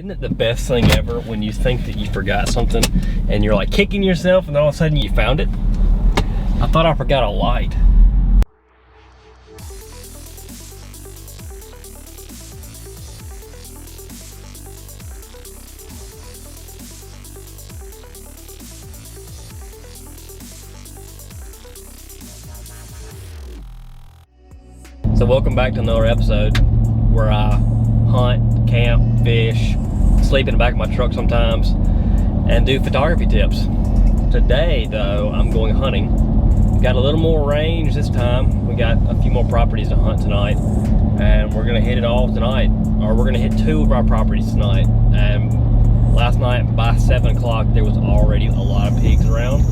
Isn't it the best thing ever when you think that you forgot something and you're like kicking yourself and all of a sudden you found it? I thought I forgot a light. So welcome back to another episode where I hunt, camp, fish, sleep in the back of my truck sometimes, and do photography tips. Today though, I'm going hunting. Got a little more range this time. We got a few more properties to hunt tonight, and we're gonna hit it all tonight, or we're gonna hit two of our properties tonight. And last night by 7 o'clock, there was already a lot of pigs around.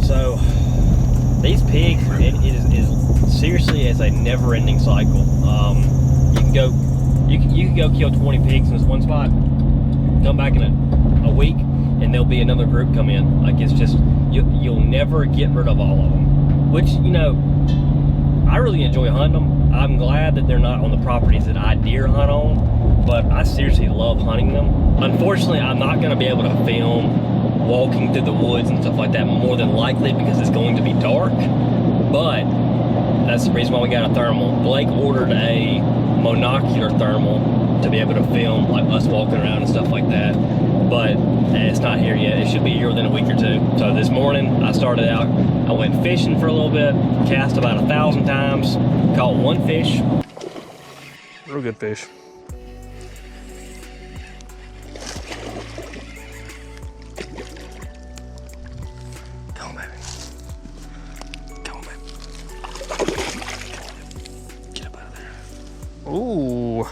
So these pigs, it is seriously as a never-ending cycle. You can go kill 20 pigs in this one spot, come back in a week, and there'll be another group come in. Like, it's just, you'll never get rid of all of them. Which, you know, I really enjoy hunting them. I'm glad that they're not on the properties that I deer hunt on, but I seriously love hunting them. Unfortunately, I'm not going to be able to film walking through the woods and stuff like that, more than likely, because it's going to be dark. But that's the reason why we got a thermal. Blake ordered a monocular thermal to be able to film like us walking around and stuff like that, but it's not here yet. It should be here within a week or two. So this morning I started out, I went fishing for a little bit, cast about 1,000 times, caught one fish. Real good fish. Come on, baby. Come on, baby. Get up out of there. Ooh.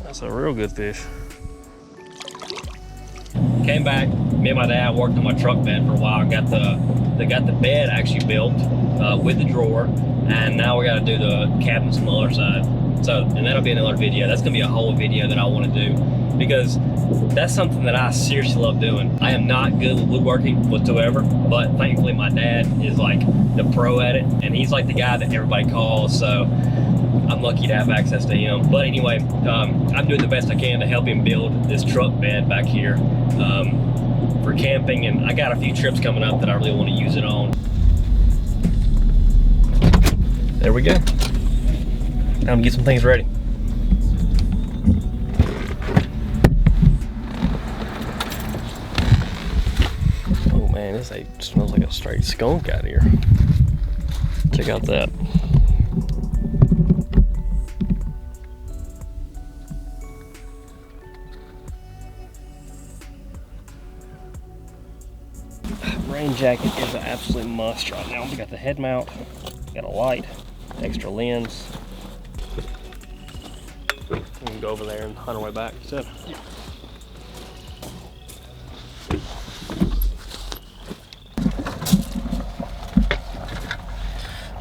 That's a real good fish. Came back, me and my dad worked on my truck bed for a while. They got the bed actually built with the drawer, and now we got to do the cabinets on the other side. So, and that'll be another video. That's gonna be a whole video that I want to do, because that's something that I seriously love doing. I am not good with woodworking whatsoever, but thankfully my dad is like the pro at it, and he's like the guy that everybody calls, so I'm lucky to have access to him. But anyway, I'm doing the best I can to help him build this truck bed back here for camping, and I got a few trips coming up that I really want to use it on. There we go. Time to get some things ready. Oh man, this smells like a straight skunk out here. Check out that. Rain jacket is an absolute must right now. We got the head mount, got a light, extra lens. We can go over there and hunt our way back. So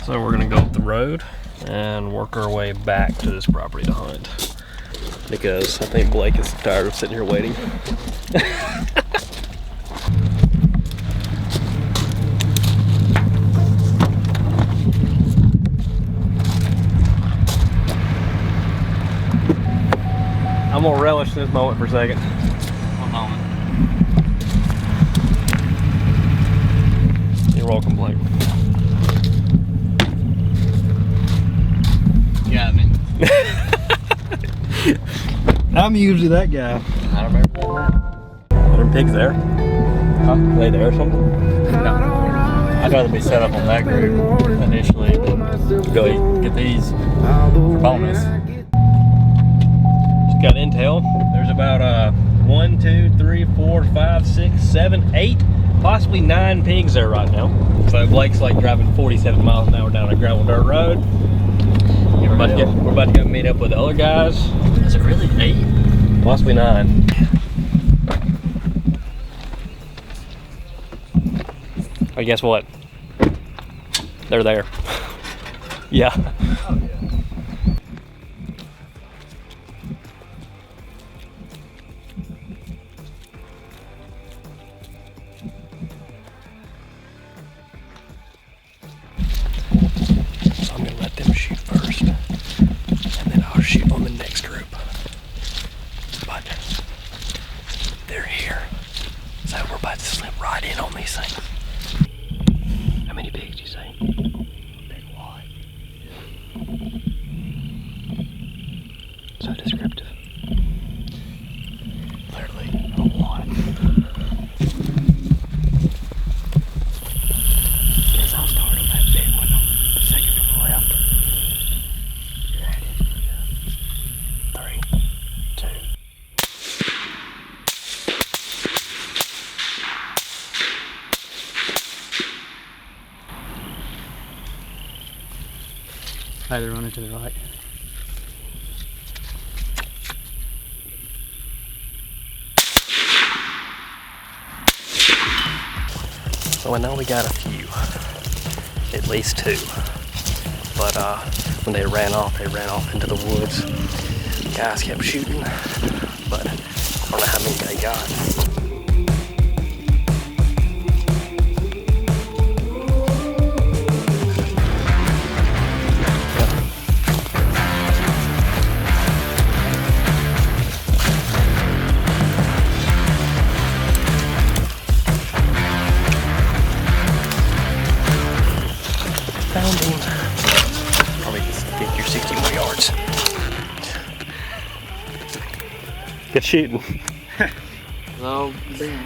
we're gonna go up the road and work our way back to this property to hunt, because I think Blake is tired of sitting here waiting. I'm gonna relish this moment for a second. One moment. You're welcome, Blake. Got me. I'm usually that guy. I don't remember that. Are there pigs there? Huh? Are they there or something? No. I'd rather be set up on that group initially than Go get these for bonus. Got intel. There's about 1, 2, 3, 4, 5, 6, 7, 8, possibly 9 pigs there right now. So Blake's like driving 47 miles an hour down a gravel dirt road. We're about to go meet up with the other guys. Is it really 8? Possibly 9. Oh, guess what? They're there. Yeah. Oh, yeah. So I'm gonna let them shoot first. So descriptive. Literally a lot. Guess I'll start on that big one, the second from the left. You ready? 3, 2. Hey, they're running to the right. So I know we got a few, at least 2. But when they ran off into the woods. Guys kept shooting, but I don't know how many they got. Found him. Probably 50 or 60 more yards. Good shooting. No,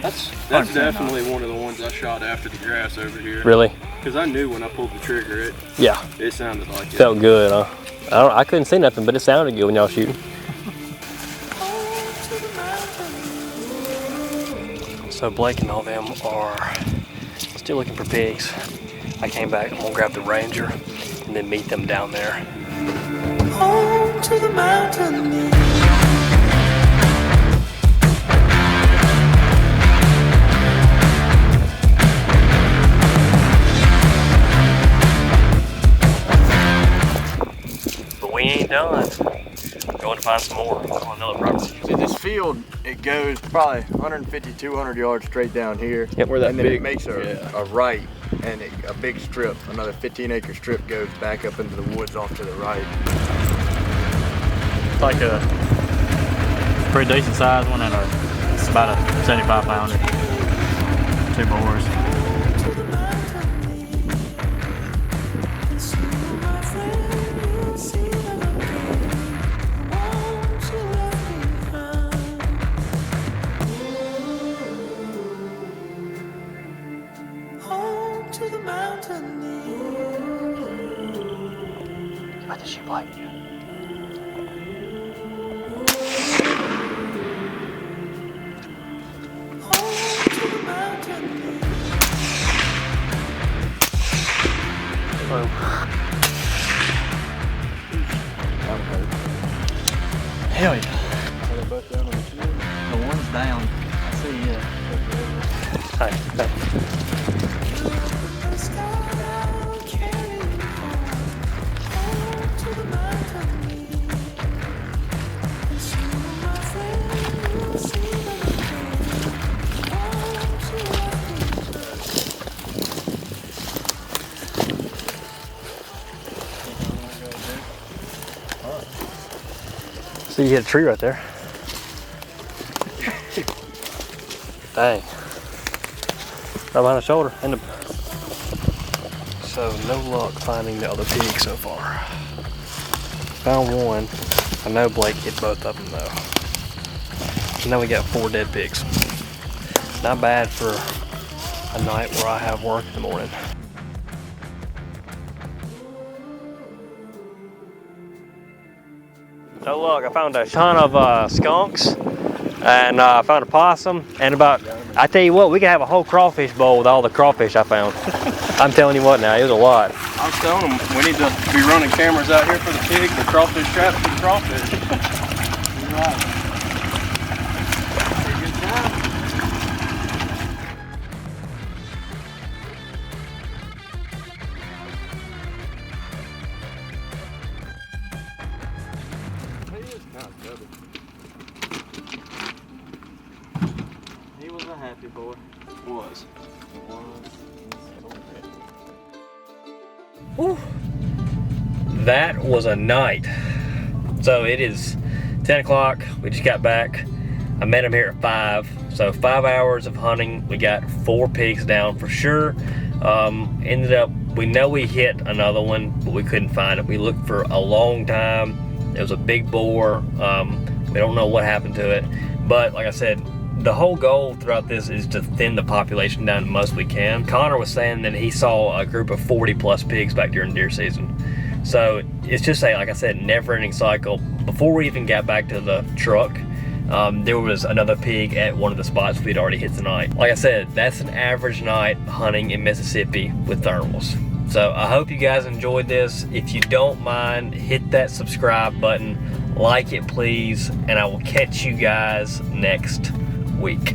That's definitely one of the ones I shot after the grass over here. Really? Because I knew when I pulled the trigger, it sounded like it. Felt good, huh? I couldn't see nothing, but it sounded good when y'all shooting. So Blake and all them are still looking for pigs. I came back, I'm gonna grab the Ranger and then meet them down there. Home to the mountain. But we ain't done. We're going to find some more on another property. See, this field, it goes probably 150, 200 yards straight down here. Yep. Where that and then it makes a right, and a big strip, another 15-acre strip goes back up into the woods off to the right. it's like a pretty decent sized one, and it's about a 75-pounder. 2 boars. To the mountain. What did she play? Hell yeah. Are they both down on the field? The one's down. I see, yeah. Hi. So you hit a tree right there. Dang. Right behind the shoulder. So no luck finding the other pig so far. Found one. I know Blake hit both of them though. And now we got 4 dead pigs. Not bad for a night where I have work in the morning. No luck. I found a ton of skunks, and I found a possum, and I tell you what, we could have a whole crawfish bowl with all the crawfish I found. I'm telling you what now, it was a lot. I was telling them we need to be running cameras out here for the pig, the crawfish traps for the crawfish. You're right. Good job. He was a happy boy. Was. Whew. That was a night. So it is 10 o'clock. We just got back. I met him here at 5. So 5 hours of hunting. We got 4 pigs down for sure. Ended up, we know we hit another one, but we couldn't find it. We looked for a long time. It was a big boar. We don't know what happened to it, but like I said, the whole goal throughout this is to thin the population down the most we can. Connor was saying that he saw a group of 40 plus pigs back during deer season. So it's just like I said, never-ending cycle. Before we even got back to the truck, there was another pig at one of the spots we'd already hit tonight. Like I said, that's an average night hunting in Mississippi with thermals. So I hope you guys enjoyed this. If you don't mind, hit that subscribe button, like it please, and I will catch you guys next week.